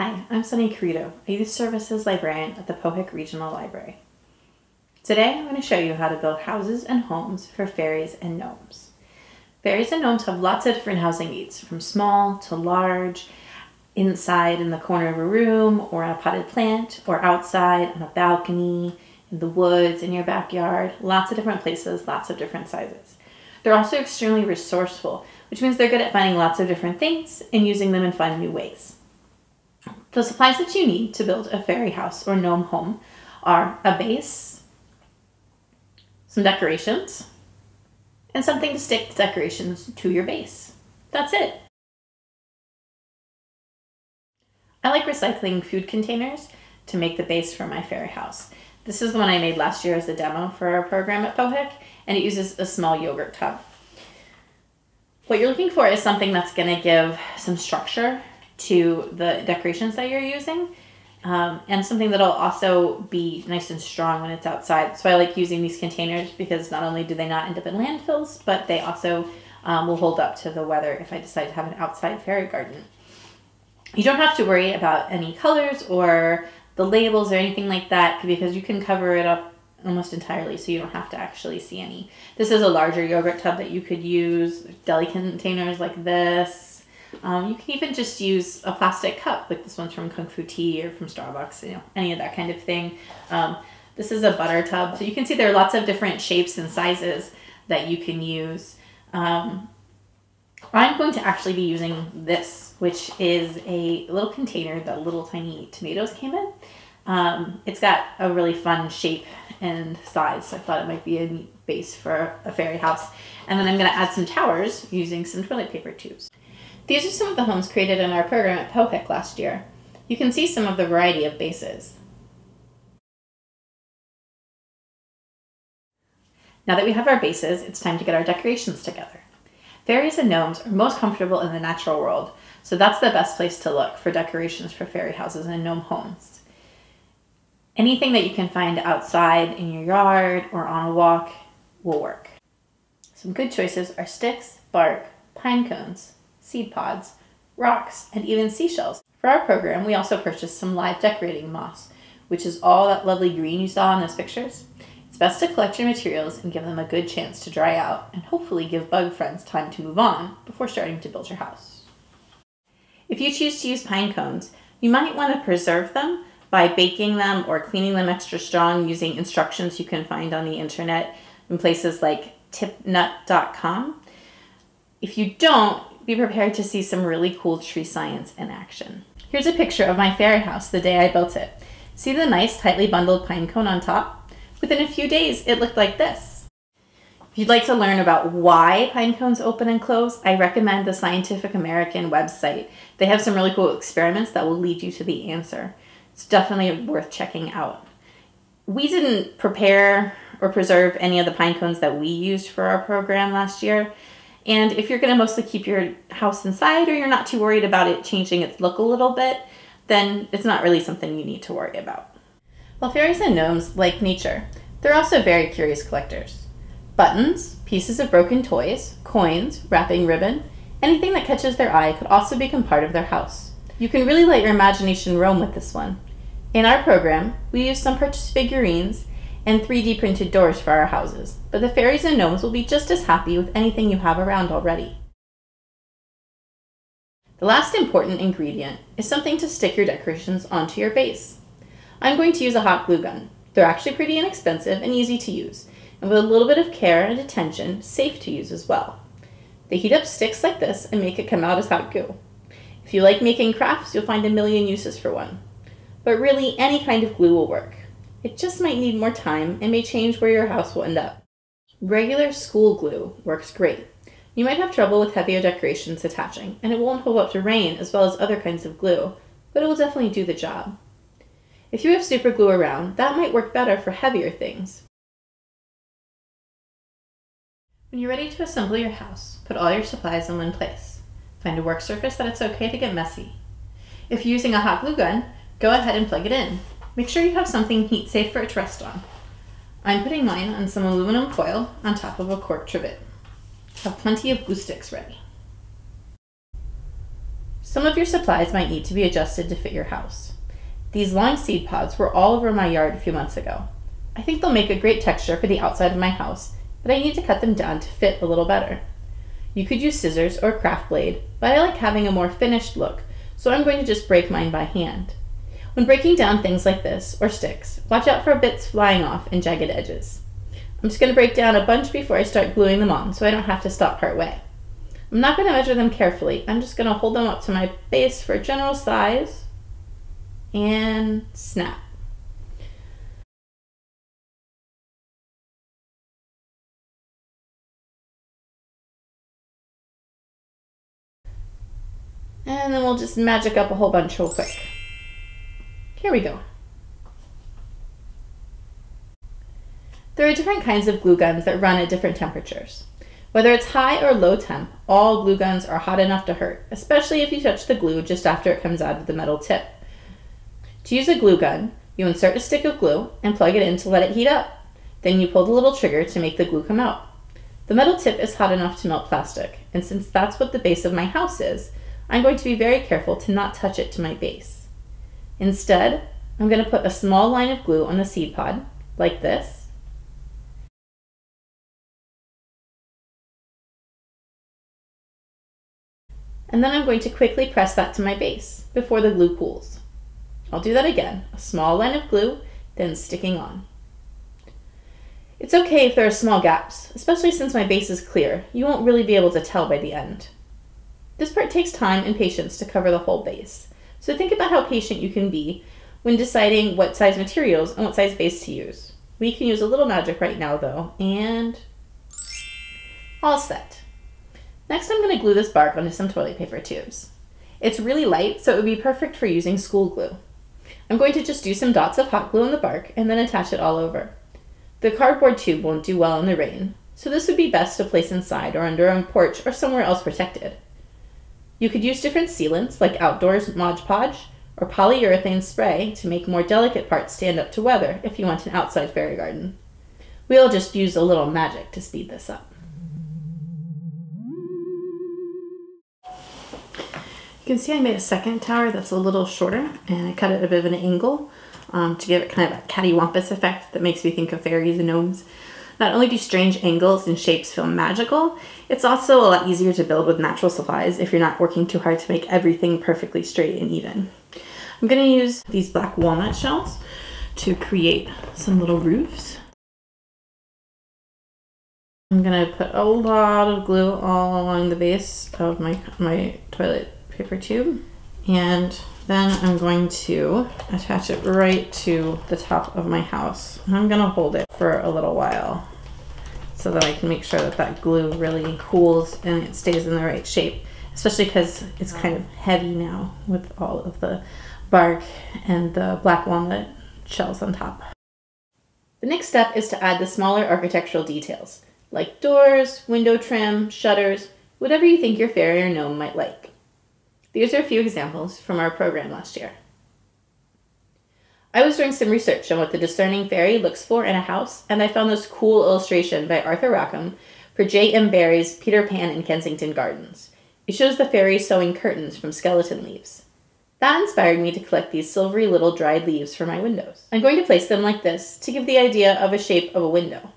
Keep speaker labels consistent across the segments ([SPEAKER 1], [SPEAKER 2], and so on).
[SPEAKER 1] Hi, I'm Sunny Carito, a Youth Services Librarian at the Pohick Regional Library. Today I'm going to show you how to build houses and homes for fairies and gnomes. Fairies and gnomes have lots of different housing needs, from small to large, inside in the corner of a room, or on a potted plant, or outside on a balcony, in the woods, in your backyard, lots of different places, lots of different sizes. They're also extremely resourceful, which means they're good at finding lots of different things and using them in fun new ways. The supplies that you need to build a fairy house or gnome home are a base, some decorations, and something to stick the decorations to your base. That's it. I like recycling food containers to make the base for my fairy house. This is the one I made last year as a demo for our program at Pohick, and it uses a small yogurt tub. What you're looking for is something that's going to give some structure to the decorations that you're using, and something that'll also be nice and strong when it's outside. So I like using these containers because not only do they not end up in landfills, but they also will hold up to the weather if I decide to have an outside fairy garden. You don't have to worry about any colors or the labels or anything like that because you can cover it up almost entirely, so you don't have to actually see any. This is a larger yogurt tub that you could use, deli containers like this. You can even just use a plastic cup, like this one's from Kung Fu Tea or from Starbucks, any of that kind of thing. This is a butter tub, so you can see there are lots of different shapes and sizes that you can use. I'm going to actually be using this, which is a little container that little tiny tomatoes came in. It's got a really fun shape and size, so I thought it might be a neat base for a fairy house. And then I'm going to add some towers using some toilet paper tubes. These are some of the homes created in our program at Pohick last year. You can see some of the variety of bases. Now that we have our bases, it's time to get our decorations together. Fairies and gnomes are most comfortable in the natural world, so that's the best place to look for decorations for fairy houses and gnome homes. Anything that you can find outside in your yard or on a walk will work. Some good choices are sticks, bark, pine cones, seed pods, rocks, and even seashells. For our program, we also purchased some live decorating moss, which is all that lovely green you saw in those pictures. It's best to collect your materials and give them a good chance to dry out, and hopefully give bug friends time to move on before starting to build your house. If you choose to use pine cones, you might want to preserve them by baking them or cleaning them extra strong using instructions you can find on the internet in places like tipnut.com. If you don't, be prepared to see some really cool tree science in action. Here's a picture of my fairy house the day I built it. See the nice tightly bundled pine cone on top? Within a few days, it looked like this. If you'd like to learn about why pine cones open and close, I recommend the Scientific American website. They have some really cool experiments that will lead you to the answer. It's definitely worth checking out. We didn't prepare or preserve any of the pine cones that we used for our program last year. And if you're going to mostly keep your house inside, or you're not too worried about it changing its look a little bit, then it's not really something you need to worry about. While fairies and gnomes like nature, they're also very curious collectors. Buttons, pieces of broken toys, coins, wrapping ribbon, anything that catches their eye could also become part of their house. You can really let your imagination roam with this one. In our program, we used some purchased figurines and 3D printed doors for our houses, but the fairies and gnomes will be just as happy with anything you have around already. The last important ingredient is something to stick your decorations onto your base. I'm going to use a hot glue gun. They're actually pretty inexpensive and easy to use, and with a little bit of care and attention, safe to use as well. They heat up sticks like this and make it come out as hot glue. If you like making crafts, you'll find a million uses for one. But really, any kind of glue will work. It just might need more time and may change where your house will end up. Regular school glue works great. You might have trouble with heavier decorations attaching, and it won't hold up to rain as well as other kinds of glue, but it will definitely do the job. If you have super glue around, that might work better for heavier things. When you're ready to assemble your house, put all your supplies in one place. Find a work surface that it's okay to get messy. If you're using a hot glue gun, go ahead and plug it in. Make sure you have something heat safe for it to rest on. I'm putting mine on some aluminum foil on top of a cork trivet. Have plenty of glue sticks ready. Some of your supplies might need to be adjusted to fit your house. These long seed pods were all over my yard a few months ago. I think they'll make a great texture for the outside of my house, but I need to cut them down to fit a little better. You could use scissors or a craft blade, but I like having a more finished look, so I'm going to just break mine by hand. When breaking down things like this, or sticks, watch out for bits flying off and jagged edges. I'm just going to break down a bunch before I start gluing them on so I don't have to stop partway. I'm not going to measure them carefully, I'm just going to hold them up to my base for general size, and snap. And then we'll just magic up a whole bunch real quick. Here we go. There are different kinds of glue guns that run at different temperatures. Whether it's high or low temp, all glue guns are hot enough to hurt, especially if you touch the glue just after it comes out of the metal tip. To use a glue gun, you insert a stick of glue and plug it in to let it heat up. Then you pull the little trigger to make the glue come out. The metal tip is hot enough to melt plastic, and since that's what the base of my house is, I'm going to be very careful to not touch it to my base. Instead, I'm going to put a small line of glue on the seed pod, like this. And then I'm going to quickly press that to my base before the glue cools. I'll do that again, a small line of glue, then sticking on. It's okay if there are small gaps, especially since my base is clear. You won't really be able to tell by the end. This part takes time and patience to cover the whole base, so think about how patient you can be when deciding what size materials and what size base to use. We can use a little magic right now though, and all set. Next, I'm going to glue this bark onto some toilet paper tubes. It's really light, so it would be perfect for using school glue. I'm going to just do some dots of hot glue on the bark and then attach it all over. The cardboard tube won't do well in the rain, so this would be best to place inside or under a porch or somewhere else protected. You could use different sealants like outdoors Mod Podge or polyurethane spray to make more delicate parts stand up to weather if you want an outside fairy garden. We'll just use a little magic to speed this up. You can see I made a second tower that's a little shorter, and I cut it at a bit of an angle to give it kind of a cattywampus effect that makes me think of fairies and gnomes. Not only do strange angles and shapes feel magical, it's also a lot easier to build with natural supplies if you're not working too hard to make everything perfectly straight and even. I'm going to use these black walnut shells to create some little roofs. I'm going to put a lot of glue all along the base of my toilet paper tube, and then I'm going to attach it right to the top of my house. And I'm going to hold it for a little while so that I can make sure that that glue really cools and it stays in the right shape, especially because it's kind of heavy now with all of the bark and the black walnut shells on top. The next step is to add the smaller architectural details, like doors, window trim, shutters, whatever you think your fairy or gnome might like. These are a few examples from our program last year. I was doing some research on what the discerning fairy looks for in a house, and I found this cool illustration by Arthur Rackham for J.M. Barrie's Peter Pan in Kensington Gardens. It shows the fairy sewing curtains from skeleton leaves. That inspired me to collect these silvery little dried leaves for my windows. I'm going to place them like this to give the idea of a shape of a window.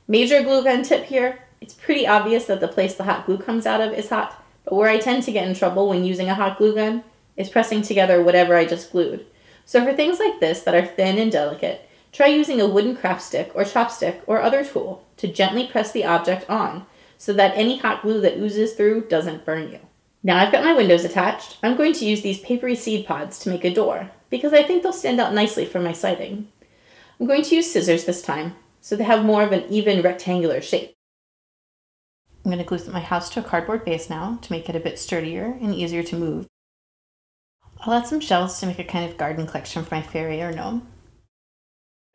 [SPEAKER 1] Major glue gun tip here, it's pretty obvious that the place the hot glue comes out of is hot, but where I tend to get in trouble when using a hot glue gun is pressing together whatever I just glued. So for things like this that are thin and delicate, try using a wooden craft stick or chopstick or other tool to gently press the object on so that any hot glue that oozes through doesn't burn you. Now I've got my windows attached, I'm going to use these papery seed pods to make a door because I think they'll stand out nicely from my siding. I'm going to use scissors this time so they have more of an even rectangular shape. I'm going to glue my house to a cardboard base now to make it a bit sturdier and easier to move. I'll add some shells to make a kind of garden collection for my fairy or gnome.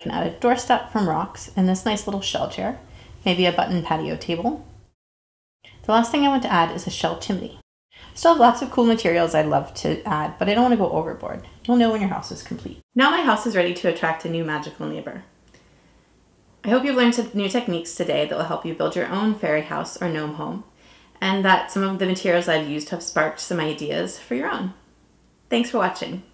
[SPEAKER 1] I can add a doorstep from rocks and this nice little shell chair, maybe a button patio table. The last thing I want to add is a shell chimney. I still have lots of cool materials I'd love to add, but I don't want to go overboard. You'll know when your house is complete. Now my house is ready to attract a new magical neighbor. I hope you've learned some new techniques today that will help you build your own fairy house or gnome home. and that some of the materials I've used have sparked some ideas for your own. Thanks for watching.